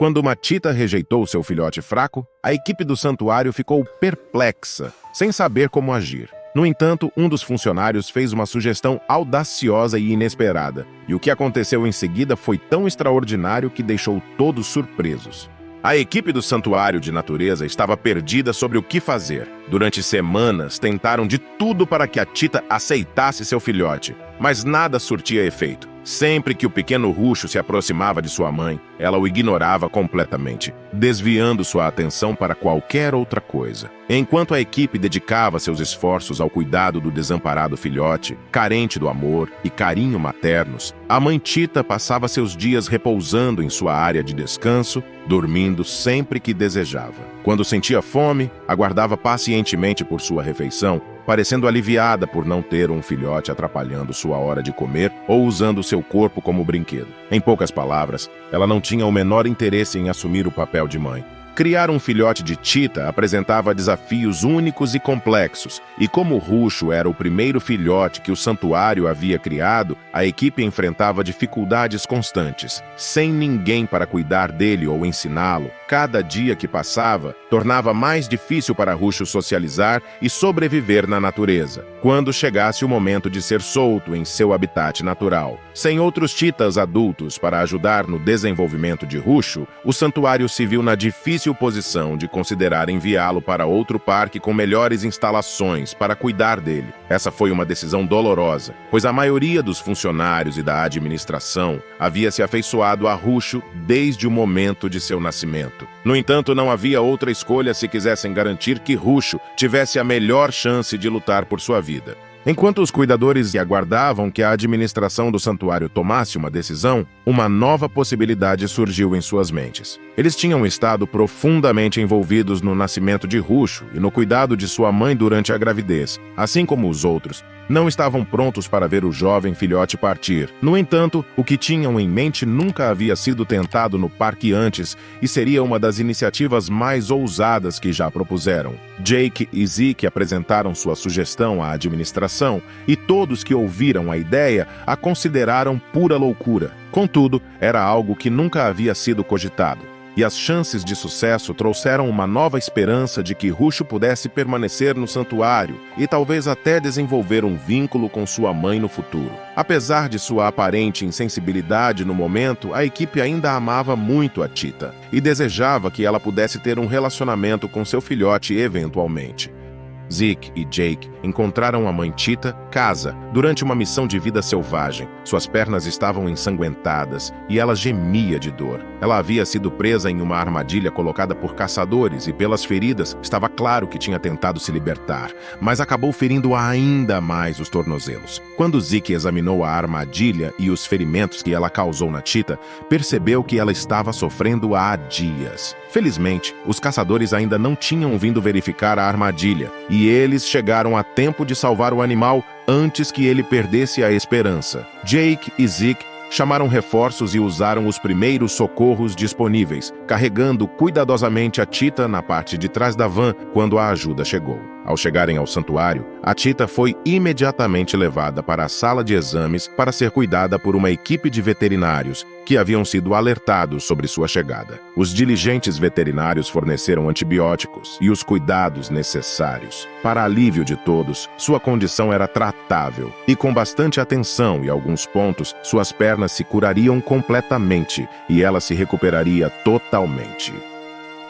Quando uma tita rejeitou seu filhote fraco, a equipe do santuário ficou perplexa, sem saber como agir. No entanto, um dos funcionários fez uma sugestão audaciosa e inesperada, e o que aconteceu em seguida foi tão extraordinário que deixou todos surpresos. A equipe do santuário de natureza estava perdida sobre o que fazer. Durante semanas, tentaram de tudo para que a tita aceitasse seu filhote, mas nada surtia efeito. Sempre que o pequeno Ruxo se aproximava de sua mãe, ela o ignorava completamente, desviando sua atenção para qualquer outra coisa. Enquanto a equipe dedicava seus esforços ao cuidado do desamparado filhote, carente do amor e carinho maternos, a mãe tita passava seus dias repousando em sua área de descanso, dormindo sempre que desejava. Quando sentia fome, aguardava pacientemente por sua refeição, parecendo aliviada por não ter um filhote atrapalhando sua hora de comer ou usando seu corpo como brinquedo. Em poucas palavras, ela não tinha o menor interesse em assumir o papel de mãe. Criar um filhote de tita apresentava desafios únicos e complexos, e como Ruxo era o primeiro filhote que o santuário havia criado, a equipe enfrentava dificuldades constantes. Sem ninguém para cuidar dele ou ensiná-lo, cada dia que passava tornava mais difícil para Ruxo socializar e sobreviver na natureza, quando chegasse o momento de ser solto em seu habitat natural. Sem outros titas adultos para ajudar no desenvolvimento de Ruxo, o santuário se viu na difícil posição de considerar enviá-lo para outro parque com melhores instalações para cuidar dele. Essa foi uma decisão dolorosa, pois a maioria dos funcionários e da administração havia se afeiçoado a Ruxo desde o momento de seu nascimento. No entanto, não havia outra escolha se quisessem garantir que Ruxo tivesse a melhor chance de lutar por sua vida. Enquanto os cuidadores aguardavam que a administração do santuário tomasse uma decisão, uma nova possibilidade surgiu em suas mentes. Eles tinham estado profundamente envolvidos no nascimento de Ruxo e no cuidado de sua mãe durante a gravidez. Assim como os outros, não estavam prontos para ver o jovem filhote partir. No entanto, o que tinham em mente nunca havia sido tentado no parque antes e seria uma das iniciativas mais ousadas que já propuseram. Jake e Zeke apresentaram sua sugestão à administração e todos que ouviram a ideia a consideraram pura loucura. Contudo, era algo que nunca havia sido cogitado. E as chances de sucesso trouxeram uma nova esperança de que Ruxo pudesse permanecer no santuário e talvez até desenvolver um vínculo com sua mãe no futuro. Apesar de sua aparente insensibilidade no momento, a equipe ainda amava muito a tita e desejava que ela pudesse ter um relacionamento com seu filhote eventualmente. Zeke e Jake encontraram a mãe tita, Casa, durante uma missão de vida selvagem. Suas pernas estavam ensanguentadas e ela gemia de dor. Ela havia sido presa em uma armadilha colocada por caçadores e pelas feridas estava claro que tinha tentado se libertar, mas acabou ferindo ainda mais os tornozelos. Quando Zeke examinou a armadilha e os ferimentos que ela causou na tita, percebeu que ela estava sofrendo há dias. Felizmente, os caçadores ainda não tinham vindo verificar a armadilha, e eles chegaram a tempo de salvar o animal antes que ele perdesse a esperança. Jake e Zeke chamaram reforços e usaram os primeiros socorros disponíveis, carregando cuidadosamente a tita na parte de trás da van quando a ajuda chegou. Ao chegarem ao santuário, a tita foi imediatamente levada para a sala de exames para ser cuidada por uma equipe de veterinários que haviam sido alertados sobre sua chegada. Os diligentes veterinários forneceram antibióticos e os cuidados necessários. Para alívio de todos, sua condição era tratável e, com bastante atenção e alguns pontos, suas pernas se curariam completamente e ela se recuperaria totalmente.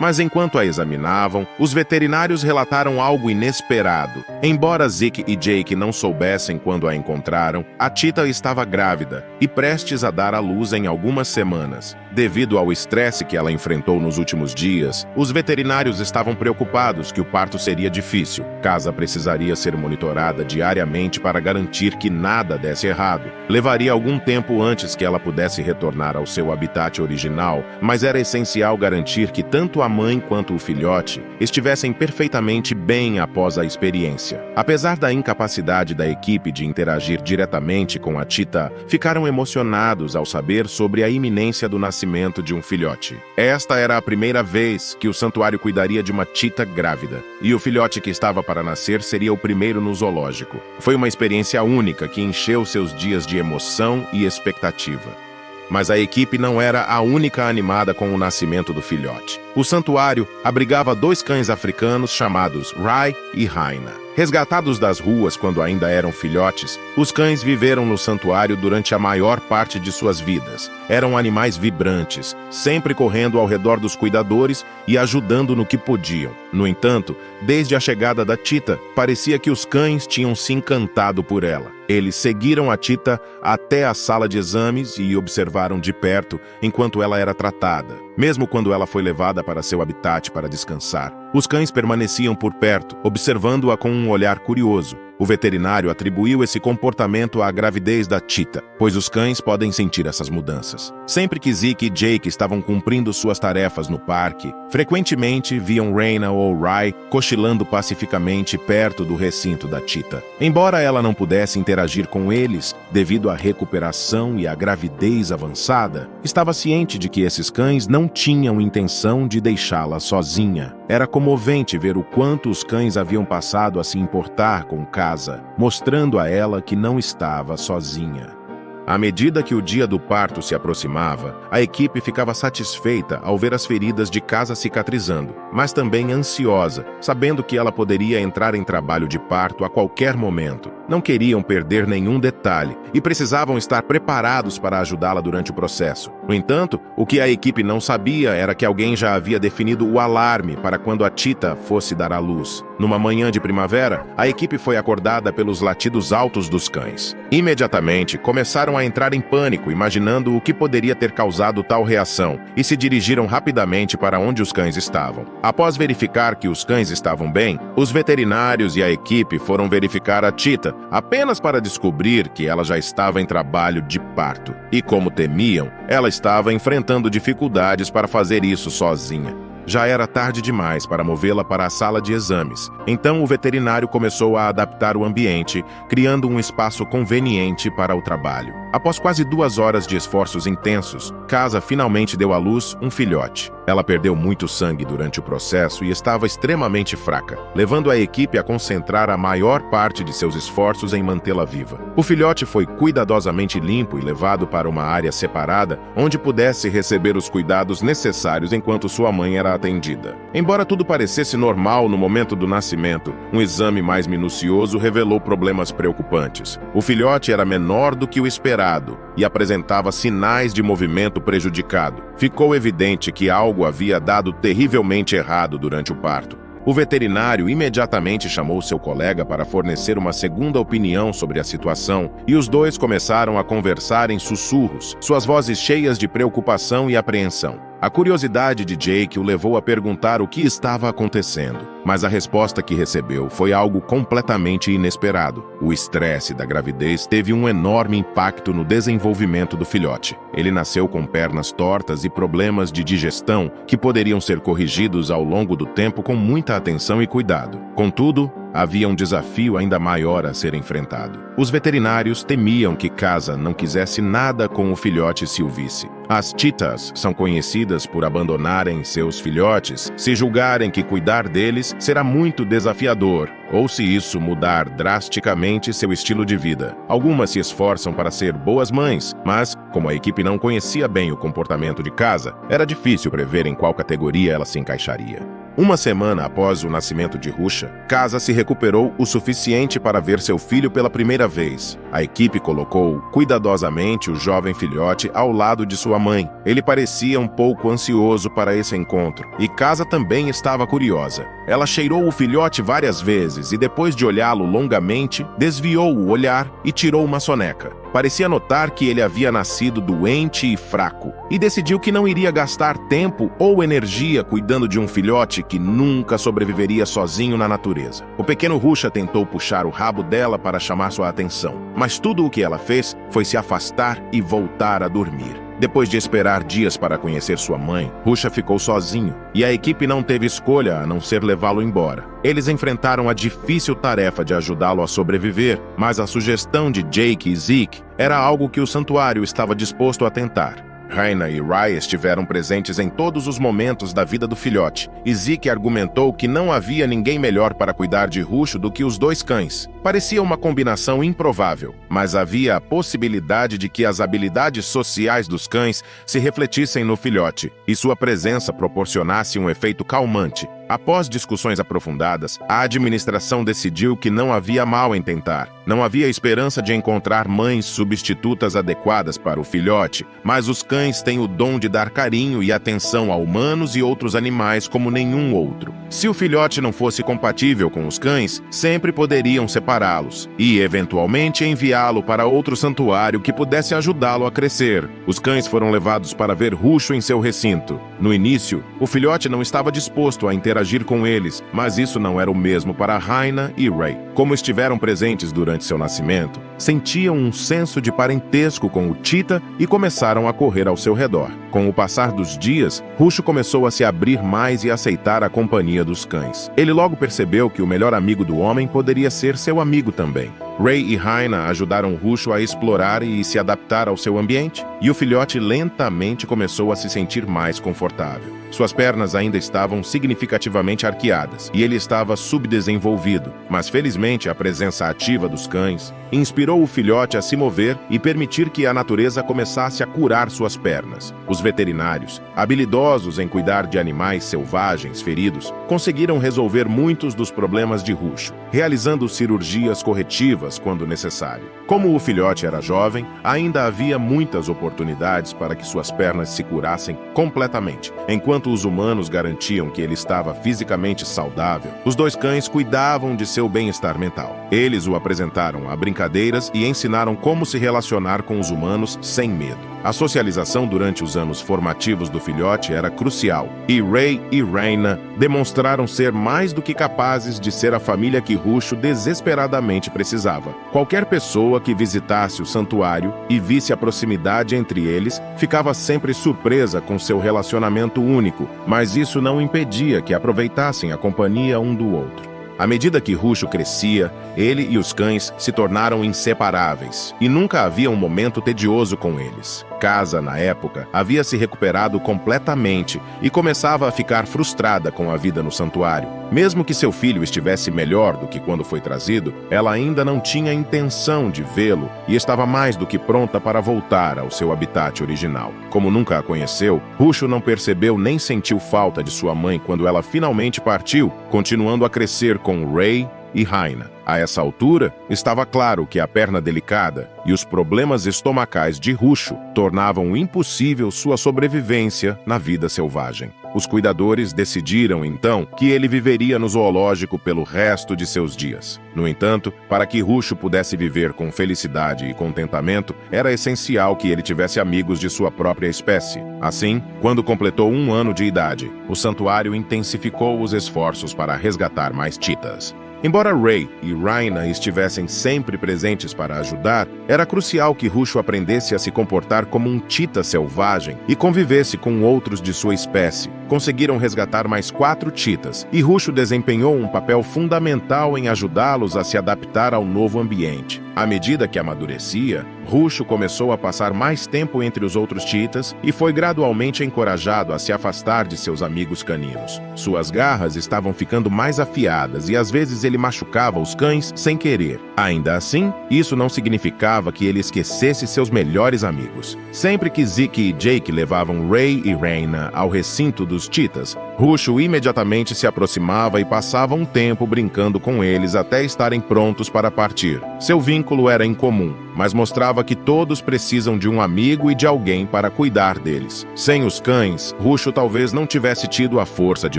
Mas enquanto a examinavam, os veterinários relataram algo inesperado. Embora Zeke e Jake não soubessem quando a encontraram, a tita estava grávida e prestes a dar à luz em algumas semanas. Devido ao estresse que ela enfrentou nos últimos dias, os veterinários estavam preocupados que o parto seria difícil. Casa precisaria ser monitorada diariamente para garantir que nada desse errado. Levaria algum tempo antes que ela pudesse retornar ao seu habitat original, mas era essencial garantir que tanto a mãe quanto o filhote estivessem perfeitamente bem após a experiência. Apesar da incapacidade da equipe de interagir diretamente com a tita, ficaram emocionados ao saber sobre a iminência do nascimento de um filhote. Esta era a primeira vez que o santuário cuidaria de uma tita grávida, e o filhote que estava para nascer seria o primeiro no zoológico. Foi uma experiência única que encheu seus dias de emoção e expectativa. Mas a equipe não era a única animada com o nascimento do filhote. O santuário abrigava 2 cães africanos chamados Rai e Raina. Resgatados das ruas quando ainda eram filhotes, os cães viveram no santuário durante a maior parte de suas vidas. Eram animais vibrantes, sempre correndo ao redor dos cuidadores e ajudando no que podiam. No entanto, desde a chegada da Tita, parecia que os cães tinham se encantado por ela. Eles seguiram a Tita até a sala de exames e observaram de perto enquanto ela era tratada, mesmo quando ela foi levada para seu habitat para descansar. Os cães permaneciam por perto, observando-a com um olhar curioso. O veterinário atribuiu esse comportamento à gravidez da Tita, pois os cães podem sentir essas mudanças. Sempre que Zeke e Jake estavam cumprindo suas tarefas no parque, frequentemente viam Raina ou Rai cochilando pacificamente perto do recinto da Tita. Embora ela não pudesse interagir com eles, devido à recuperação e à gravidez avançada, estava ciente de que esses cães não tinham intenção de deixá-la sozinha. Era comovente ver o quanto os cães haviam passado a se importar com casa, mostrando a ela que não estava sozinha. À medida que o dia do parto se aproximava, a equipe ficava satisfeita ao ver as feridas de Casa cicatrizando, mas também ansiosa, sabendo que ela poderia entrar em trabalho de parto a qualquer momento. Não queriam perder nenhum detalhe e precisavam estar preparados para ajudá-la durante o processo. No entanto, o que a equipe não sabia era que alguém já havia definido o alarme para quando a Tita fosse dar à luz. Numa manhã de primavera, a equipe foi acordada pelos latidos altos dos cães. Imediatamente, começaram a entrar em pânico, imaginando o que poderia ter causado tal reação, e se dirigiram rapidamente para onde os cães estavam. Após verificar que os cães estavam bem, os veterinários e a equipe foram verificar a Tita, apenas para descobrir que ela já estava em trabalho de parto. E como temiam, ela estava enfrentando dificuldades para fazer isso sozinha. Já era tarde demais para movê-la para a sala de exames. Então o veterinário começou a adaptar o ambiente, criando um espaço conveniente para o trabalho. Após quase 2 horas de esforços intensos, Casa finalmente deu à luz um filhote. Ela perdeu muito sangue durante o processo e estava extremamente fraca, levando a equipe a concentrar a maior parte de seus esforços em mantê-la viva. O filhote foi cuidadosamente limpo e levado para uma área separada, onde pudesse receber os cuidados necessários enquanto sua mãe era atendida. Embora tudo parecesse normal no momento do nascimento, um exame mais minucioso revelou problemas preocupantes. O filhote era menor do que o esperado e apresentava sinais de movimento prejudicado. Ficou evidente que algo havia dado terrivelmente errado durante o parto. O veterinário imediatamente chamou seu colega para fornecer uma segunda opinião sobre a situação, e os dois começaram a conversar em sussurros, suas vozes cheias de preocupação e apreensão. A curiosidade de Jake o levou a perguntar o que estava acontecendo, mas a resposta que recebeu foi algo completamente inesperado. O estresse da gravidez teve um enorme impacto no desenvolvimento do filhote. Ele nasceu com pernas tortas e problemas de digestão que poderiam ser corrigidos ao longo do tempo com muita atenção e cuidado. Contudo, havia um desafio ainda maior a ser enfrentado. Os veterinários temiam que Casa não quisesse nada com o filhote se o visse. As Titas são conhecidas por abandonarem seus filhotes se julgarem que cuidar deles será muito desafiador, ou se isso mudar drasticamente seu estilo de vida. Algumas se esforçam para ser boas mães, mas, como a equipe não conhecia bem o comportamento de Casa, era difícil prever em qual categoria ela se encaixaria. Uma semana após o nascimento de Rusha, Casa se recuperou o suficiente para ver seu filho pela primeira vez. A equipe colocou cuidadosamente o jovem filhote ao lado de sua mãe. Ele parecia um pouco ansioso para esse encontro, e Casa também estava curiosa. Ela cheirou o filhote várias vezes e, depois de olhá-lo longamente, desviou o olhar e tirou uma soneca. Parecia notar que ele havia nascido doente e fraco, e decidiu que não iria gastar tempo ou energia cuidando de um filhote que nunca sobreviveria sozinho na natureza. O pequeno Rusha tentou puxar o rabo dela para chamar sua atenção, mas tudo o que ela fez foi se afastar e voltar a dormir. Depois de esperar dias para conhecer sua mãe, Rusha ficou sozinho, e a equipe não teve escolha a não ser levá-lo embora. Eles enfrentaram a difícil tarefa de ajudá-lo a sobreviver, mas a sugestão de Jake e Zeke era algo que o santuário estava disposto a tentar. Raina e Rai estiveram presentes em todos os momentos da vida do filhote, e Zeke argumentou que não havia ninguém melhor para cuidar de Rusho do que os dois cães. Parecia uma combinação improvável, mas havia a possibilidade de que as habilidades sociais dos cães se refletissem no filhote, e sua presença proporcionasse um efeito calmante. Após discussões aprofundadas, a administração decidiu que não havia mal em tentar. Não havia esperança de encontrar mães substitutas adequadas para o filhote, mas os cães têm o dom de dar carinho e atenção a humanos e outros animais como nenhum outro. Se o filhote não fosse compatível com os cães, sempre poderiam separá-los e, eventualmente, enviá-lo para outro santuário que pudesse ajudá-lo a crescer. Os cães foram levados para ver Rusho em seu recinto. No início, o filhote não estava disposto a interagir com eles, mas isso não era o mesmo para Raina e Ray. Como estiveram presentes durante seu nascimento, sentiam um senso de parentesco com o Cheetah e começaram a correr ao seu redor. Com o passar dos dias, Rusho começou a se abrir mais e aceitar a companhia dos cães. Ele logo percebeu que o melhor amigo do homem poderia ser seu amigo também. Ray e Raina ajudaram Rusho a explorar e se adaptar ao seu ambiente, e o filhote lentamente começou a se sentir mais confortável. Suas pernas ainda estavam significativamente arqueadas, e ele estava subdesenvolvido, mas felizmente a presença ativa dos cães inspirou o filhote a se mover e permitir que a natureza começasse a curar suas pernas. Os veterinários, habilidosos em cuidar de animais selvagens feridos, conseguiram resolver muitos dos problemas de Rusho, realizando cirurgias corretivas quando necessário. Como o filhote era jovem, ainda havia muitas oportunidades para que suas pernas se curassem completamente. Enquanto os humanos garantiam que ele estava fisicamente saudável, os dois cães cuidavam de seu bem-estar mental. Eles o apresentaram a brincadeiras e ensinaram como se relacionar com os humanos sem medo. A socialização durante os anos formativos do filhote era crucial, e Ray e Raina demonstraram ser mais do que capazes de ser a família que Rusho desesperadamente precisava. Qualquer pessoa que visitasse o santuário e visse a proximidade entre eles ficava sempre surpresa com seu relacionamento único, mas isso não impedia que aproveitassem a companhia um do outro. À medida que Rusho crescia, ele e os cães se tornaram inseparáveis, e nunca havia um momento tedioso com eles. Casa, na época, havia se recuperado completamente e começava a ficar frustrada com a vida no santuário. Mesmo que seu filho estivesse melhor do que quando foi trazido, ela ainda não tinha intenção de vê-lo e estava mais do que pronta para voltar ao seu habitat original. Como nunca a conheceu, Rusho não percebeu nem sentiu falta de sua mãe quando ela finalmente partiu, continuando a crescer com Ray e Raina. A essa altura, estava claro que a perna delicada e os problemas estomacais de Rusho tornavam impossível sua sobrevivência na vida selvagem. Os cuidadores decidiram, então, que ele viveria no zoológico pelo resto de seus dias. No entanto, para que Rusho pudesse viver com felicidade e contentamento, era essencial que ele tivesse amigos de sua própria espécie. Assim, quando completou 1 ano de idade, o santuário intensificou os esforços para resgatar mais cheetahs. Embora Ray e Raina estivessem sempre presentes para ajudar, era crucial que Rusho aprendesse a se comportar como um cheetah selvagem e convivesse com outros de sua espécie. Conseguiram resgatar mais 4 cheetahs, e Rusho desempenhou um papel fundamental em ajudá-los a se adaptar ao novo ambiente. À medida que amadurecia, Rusho começou a passar mais tempo entre os outros cheetahs e foi gradualmente encorajado a se afastar de seus amigos caninos. Suas garras estavam ficando mais afiadas e às vezes ele machucava os cães sem querer. Ainda assim, isso não significava que ele esquecesse seus melhores amigos. Sempre que Zeke e Jake levavam Ray e Raina ao recinto dos cheetahs, Rusho imediatamente se aproximava e passava um tempo brincando com eles até estarem prontos para partir. Seu vínculo era incomum, mas mostrava que todos precisam de um amigo e de alguém para cuidar deles. Sem os cães, Rusho talvez não tivesse tido a força de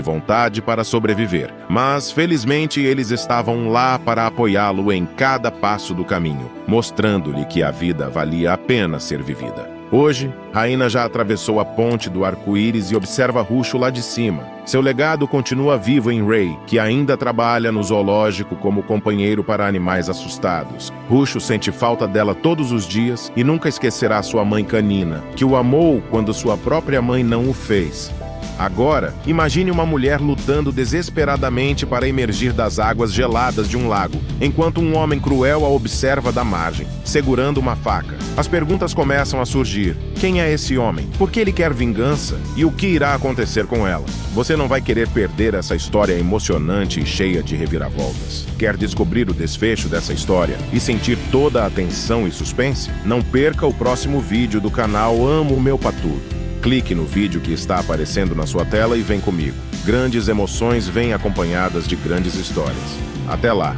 vontade para sobreviver, mas felizmente eles estavam lá para apoiá-lo em cada passo do caminho, mostrando-lhe que a vida valia a pena ser vivida. Hoje, Raina já atravessou a ponte do arco-íris e observa Rusho lá de cima. Seu legado continua vivo em Ray, que ainda trabalha no zoológico como companheiro para animais assustados. Rusho sente falta dela todos os dias e nunca esquecerá sua mãe canina, que o amou quando sua própria mãe não o fez. Agora, imagine uma mulher lutando desesperadamente para emergir das águas geladas de um lago, enquanto um homem cruel a observa da margem, segurando uma faca. As perguntas começam a surgir. Quem é esse homem? Por que ele quer vingança? E o que irá acontecer com ela? Você não vai querer perder essa história emocionante e cheia de reviravoltas. Quer descobrir o desfecho dessa história e sentir toda a tensão e suspense? Não perca o próximo vídeo do canal Amo o Meu Patudo. Clique no vídeo que está aparecendo na sua tela e vem comigo. Grandes emoções vêm acompanhadas de grandes histórias. Até lá!